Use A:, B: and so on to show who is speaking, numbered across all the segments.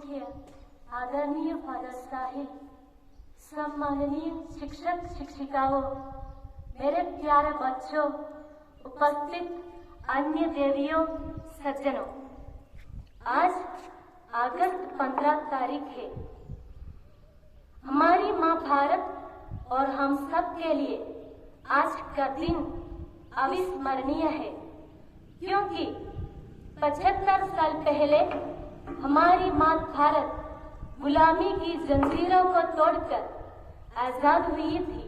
A: मुख्य आदरणीय फादर साहिल, सम्माननीय शिक्षक शिक्षिकाओं, मेरे प्यारे बच्चों, उपस्थित अन्य देवियों, सज्जनों, आज अगस्त 15 तारीख है। हमारी माँ भारत और हम सब के लिए आज का दिन अविस्मरणीय है, क्योंकि 75 साल पहले हमारी माँ भारत गुलामी की जंजीरों को तोड़कर आजाद हुई थी।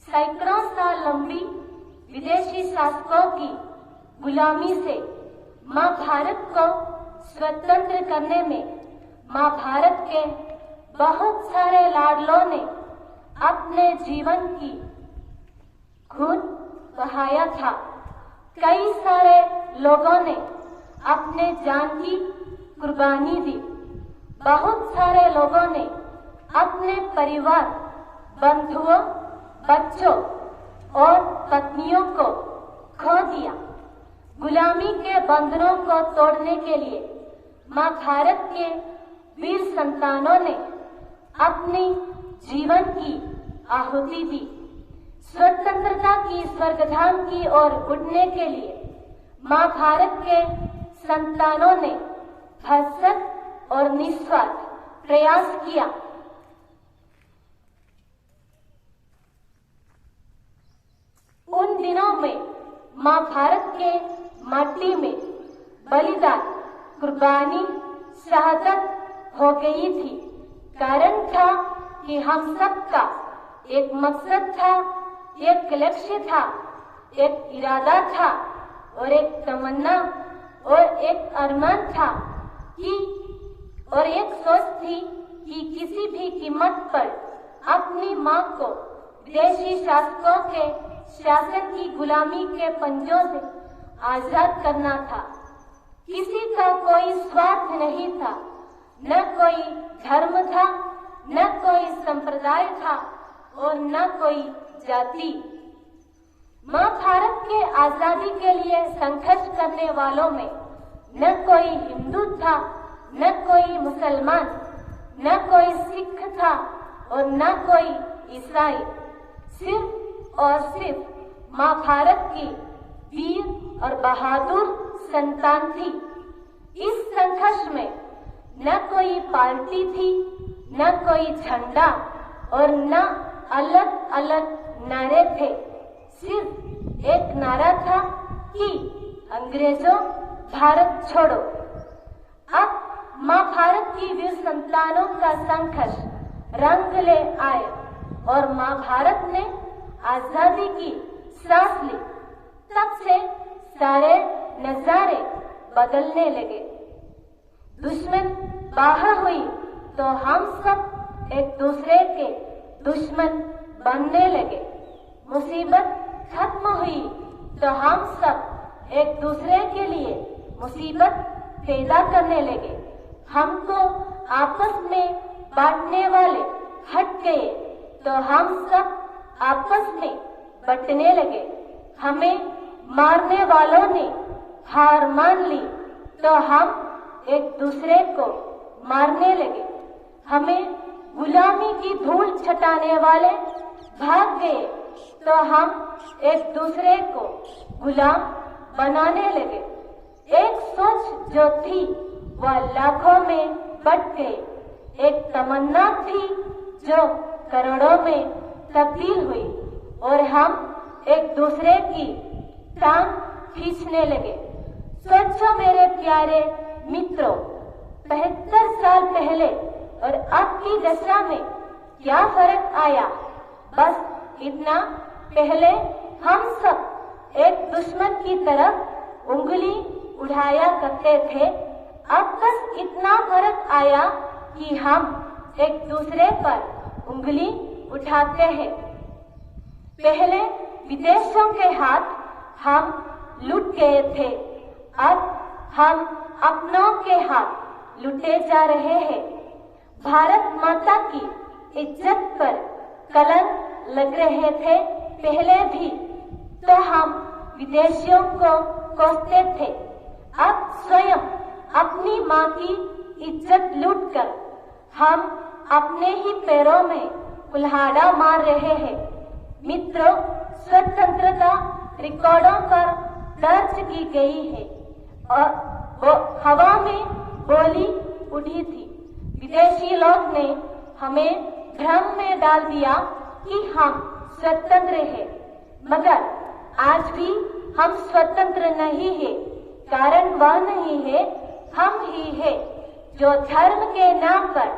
A: सैकड़ों साल लंबी विदेशी शासकों की गुलामी से माँ भारत को स्वतंत्र करने में माँ भारत के बहुत सारे लाडलों ने अपने जीवन की खून बहाया था। कई सारे लोगों ने अपने जान की कुर्बानी दी। बहुत सारे लोगों ने अपने परिवार, बंधुओं, बच्चों और पत्नियों को खो दिया। गुलामी के बंधनों को तोड़ने के लिए माँ भारत के वीर संतानों ने अपनी जीवन की आहुति दी। स्वतंत्रता की स्वर्गधाम की ओर उड़ने के लिए माँ भारत के संतानों ने भरसक और निस्वार्थ प्रयास किया। उन दिनों में माँ भारत के माटी में बलिदान, कुर्बानी, शहादत हो गई थी। कारण था कि हम सबका एक मकसद था, एक लक्ष्य था, एक इरादा था और एक तमन्ना और एक अरमान था कि और एक सोच थी कि किसी भी कीमत पर अपनी माँ को विदेशी शासकों के शासन की गुलामी के पंजों से आजाद करना था। किसी का कोई स्वार्थ नहीं था, न कोई धर्म था, न कोई संप्रदाय था और न कोई जाति। माँ भारत के आजादी के लिए संघर्ष करने वालों में न कोई हिंदू था, न कोई मुसलमान, न कोई सिख था और न कोई ईसाई। सिर्फ और सिर्फ माँ भारत की वीर और बहादुर संतान थी। इस संघर्ष में न कोई पार्टी थी, न कोई झंडा और न अलग अलग नारे थे। सिर्फ एक नारा था कि अंग्रेजों भारत छोड़ो। अब माँ भारत की वीर संतानों का संघर्ष रंग ले आए और माँ भारत ने आजादी की सांस ली। तब से सारे नजारे बदलने लगे। दुश्मन बाहर हुई तो हम सब एक दूसरे के दुश्मन बनने लगे। मुसीबत खत्म हुई तो हम सब एक दूसरे के लिए मुसीबत पैदा करने लगे। हमको आपस में बांटने वाले हट गए तो हम सब आपस में बंटने लगे। हमें मारने वालों ने हार मान ली तो हम एक दूसरे को मारने लगे। हमें गुलामी की धूल छटाने वाले भाग गए तो हम एक दूसरे को गुलाम बनाने लगे। एक सोच जो थी वह लाखों में बट गई। एक तमन्ना थी जो करोड़ों में तब्दील हुई और हम एक दूसरे की टांग खींचने लगे। सोचो मेरे प्यारे मित्रों, 75 साल पहले और अब की दशा में क्या फर्क आया? बस इतना, पहले हम सब एक दुश्मन की तरफ उंगली उठाया करते थे। अब बस इतना फर्क आया कि हम एक दूसरे पर उंगली उठाते हैं। पहले विदेशों के हाथ हम लुट गए थे, अब हम अपनों के हाथ लुटे जा रहे हैं। भारत माता की इज्जत पर कलंक लग रहे थे पहले भी, तो हम विदेशियों को कोसते थे। अब स्वयं अपनी माँ की इज्जत लूटकर हम अपने ही पैरों में कुल्हाड़ा मार रहे हैं। मित्रों, स्वतंत्रता रिकॉर्डों पर दर्ज की गई है और वो हवा में बोली उठी थी। विदेशी लोग ने हमें भ्रम में डाल दिया कि हम स्वतंत्र हैं, मगर आज भी हम स्वतंत्र नहीं है। कारण वह नहीं है, हम ही है जो धर्म के नाम पर,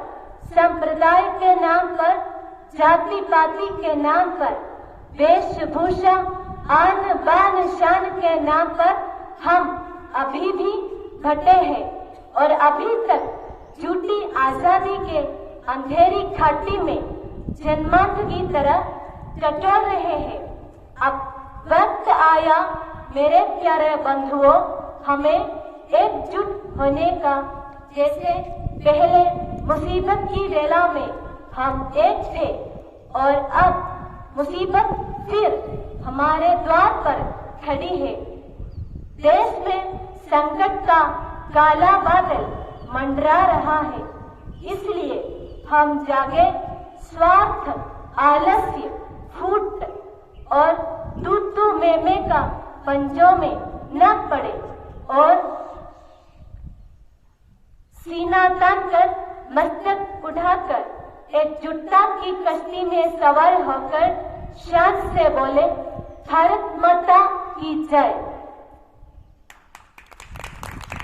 A: संप्रदाय के नाम पर, जाति पाति के नाम पर, वेशभूषा, आन बान शान के नाम पर हम अभी भी घटे हैं और अभी तक झूठी आजादी के अंधेरी घाटी में जन्मांत की तरह टटोल रहे हैं। अब वक्त आया मेरे प्यारे बंधुओं, हमें एकजुट होने का। जैसे पहले मुसीबत की वेला में हम एक थे और अब मुसीबत फिर हमारे द्वार पर खड़ी है। देश में संकट का काला बादल मंडरा रहा है, इसलिए हम जागे, स्वार्थ, आलस्य, फूट और दूतू मेमे का पंजों में न पड़े और सीना तान कर, मस्तक उठाकर एकजुटता की कश्ती में सवार होकर शान से बोले, भारत माता की जय।